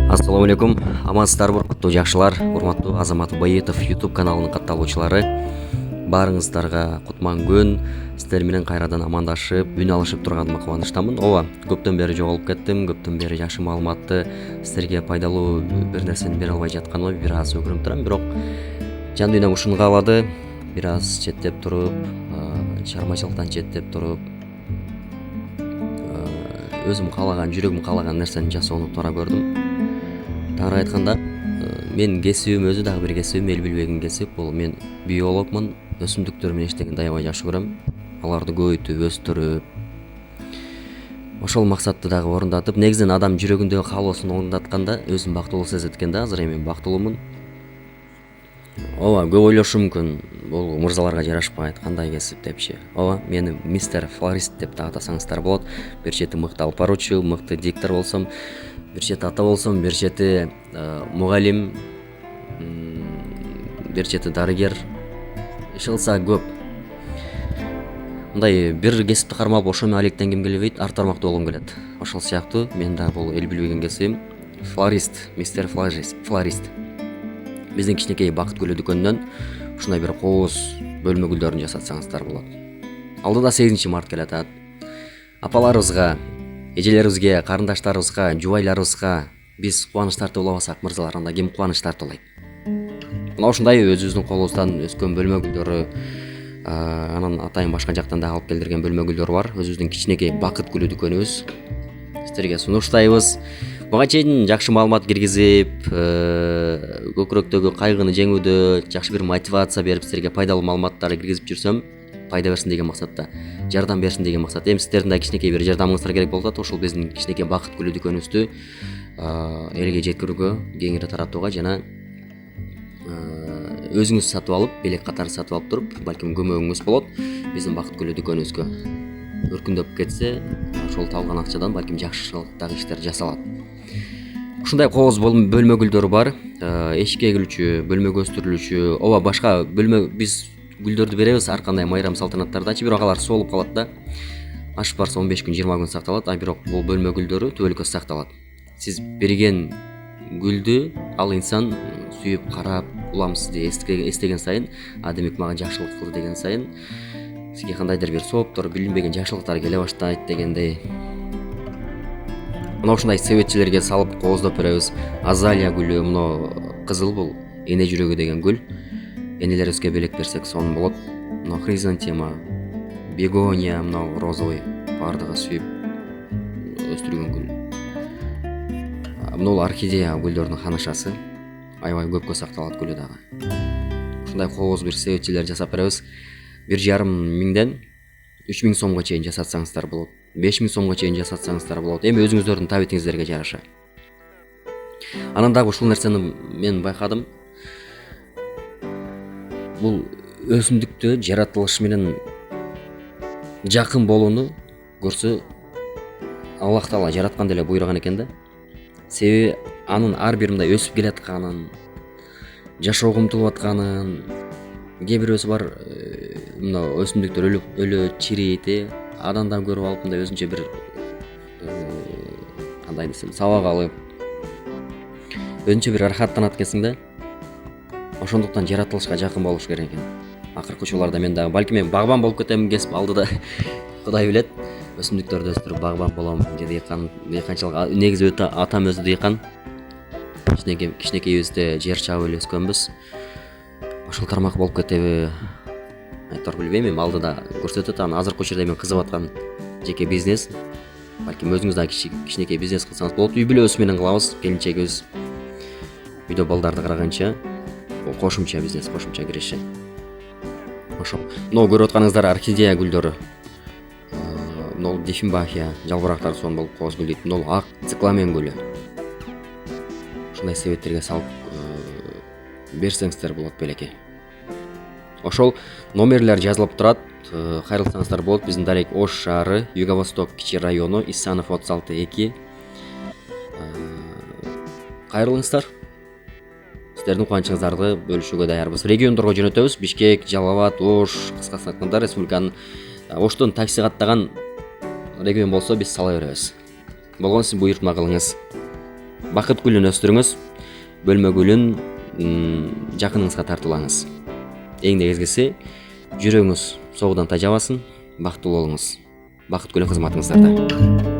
Ассаламу алейкум, амансыздарбы урматтуу жакшылар, урматтуу Азамат Байытов YouTube каналынын катталуучулары. Баарыңыздарга кутман күн. Сиздер менен кайрадан амандашып, үн алышып турганыма кубанычтамын. Ооба, көптөн бери жоголуп кеттим, көптөн бери жакшы маалыматты, сиздерге пайдалуу бир нерсени бере албай жатканыма бир аз өкүнүп турам, бирок жан дүйнөм ушуну каалады. Бир аз четтеп туруп, чыгармачылыктан четтеп туруп, өзүм каалаган, жүрөгүм каалаган нерсени жасоону туура көрдүм. Тагыраак айтканда, менин кесибим өзү дагы бир кесибим, эл билбеген кесип. Бул мен биологмун. Өсүмдүктөр менен иштегенди аябай жакшы көрөм. Аларды көбөйтүп, өстүрүп, ошол максатты дагы орундатып, негизинен адам жүрөгүндөгү каалоосун орундатканда өзүн бактылуу сезет экен да. Азыр эми бактылуумун. Ооба, көп ойлошу мүмкүн. Бул мырзаларга жарашпайт, кандай кесип депчи. Ооба, мени мистер флорист деп да атасаңыздар болот. Бир чети мыкты алып баруучу, мыкты диктор болсом, бир чети ата болсом, бир чети мугалим, бир чети дарыгер. Иш кылса көп. Мындай бир кесипти кармап ошо менен алектенгим келбейт, ар тармактуу болгум келет. Ошол сыяктуу мен да бул эл билбеген кесибим флорист, мистер флорист. Биздин кичинекей бакыт гүлү дүкөнүнөн ушундай бир кооз бөлмө гүлдөрүн жасатсаңыздар болот. Алдыда 8 март келет. Апаларыбызга, эжелерибизге, карындаштарыбызга, жубайларыбызга биз кубаныч тартып албасак, мырзалар, анда ким кубаныч тартып алайт? Мына ушундай өзүбүздүн колубуздан өскөн бөлмө гүлдөрү, анан атайын башка жактан да алып келдирген бөлмө гүлдөр бар. Өзүбүздүн кичинекей бакыт гүлү дүкөнүбүз сиздерге сунуштайбыз. Буга чейин жакшы маалымат киргизип, көкүрөктөгү кайгыны жеңүүдө жакшы бир мотивация берип, сиздерге пайдалуу маалыматтар киргизип жүрсөм, пайда берсин деген максатта, жардам берсин деген максатта. Эми сиздердин да кичинекей бир жардамыңыздар керек болуп атат. Ошол биздин кичинекей бакыт гүлү дүкөнүбүздү элге жеткирүүгө, кеңири таратууга жана өзүңүз сатып алып, белек катары сатып алып туруп, балким көмөгүңүз болот. Биздин бакыт гүлү дүкөнүбүзгө өркүндөп кетсе, ошол табылган акчадан балким жакшылыктагы иштер жасалат. Ушундай кооз бөлмө гүлдөрү бар. Эшикке кирүүчү, бөлмөгө өстүрүлүүчү, ооба башка бөлмө биз гүлдөрдү беребиз ар кандай майрам салтанаттардачы, бирок алар соолуп калат да. Ашып барса 15 күн, 20 күн сакталат, бирок бул бөлмө гүлдөрү түбөлүккө сакталат. Сиз берген гүлдү ал инсан сүйүп карап, улам сизди эстеген сайын, демек мага жакшылык кылды деген сайын, сизге кандайдыр бир сооптор, билинбеген жакшылыктар келе баштайт дегендей. Мына ушундай себетчилерге салып кооздоп беребиз. Азалия гүлү, мына кызыл, бул эне жүрөгү деген гүл. Энелерибизге белек берсек сонун болот. Мына хризантема, бегония, мына розовый, бардыгы сүйүп өстүргөн гүл. Мына орхидея гүлдөрдүн ханашасы. Аябай көпкө сакталат гүлү дагы. Ушундай кооз бир себетчилер жасап беребиз. 1,5 миңден 3000 сомго чейин жасатсаңыздар болот. 5000 сомго чейин жасатсаңыздар болот. Эми өзүңүздөрдүн табитиңиздерге жараша. Анан дагы ушул нерсени мен байкадым. Бул өсүмдүктө жаратылыш менен жакын болууну көрсө, Аллах Таала жараткан деле буйруган экен да. Себеби анын ар бир мындай өсүп келатканын, жашоого умтулуп атканын, кээ бирөөсү бар, мына өсүмдүктөр өлөт, чирейт, адандан көрүп алып мындай өзүнчө бир кандай десем, сабак алып, өзүнчө бир ырахаттанат экенсиң да. Ошондуктан жаратылышка жакын болуш керек экен. Акыркы учурларда мен дагы балким мен багбан болуп кетем, кесип алдыда Кудай билет. Өсүмдүктөрдү өстүрүп багбан болом, же дыйканчылык. Негизи атам өзү дыйкан. Кичинекейибизде жер чабып эле өскөнбүз. Ошол тармак болуп кетеби, айтор билбейм. Эми алдыда көрсөтөт. Анан азыркы учурда мен кызыгып аткан жеке бизнес. Балким өзүңүз да кичинекей бизнес кылсаңыз болот. Үй бүлөбүз менен кылабыз. Келинчегибиз үйдө балдарды караганча кошумча бизнес, кошумча киреше. Ошол. Мына көрүп атканыңыздар орхидея гүлдөрү. Мына диффенбахия, жалбырактар сонун болуп кооз гүл дейт. Мына ак цикламен гүлү. Ушундай себеттерге салып берсеңиздер болот белеке. Ошол номерлер жазылып турат. Кайрылсаңыздар болот. Биздин дарек Ош шаары, Юго-Восток кичи району, Исанов 36-2. Кайрылыңыздар. Сиздердин кубанычыңыздарды бөлүшүүгө даярбыз. Региондорго жөнөтөбүз. Бишкек, Жалал Абад, Ош, кыскасы айтканда республиканын Оштон такси каттаган регион болсо биз сала беребиз. Болгон сиз буйртма кылыңыз. Бакыт гүлүн өстүрүңүз. Бөлмө гүлүн жакыныңызга тартуулаңыз. Эң негизгиси жүрөгүңүз соодон тажабасын, бактылуу болуңуз. Бакыт гүлү кызматыңыздарда.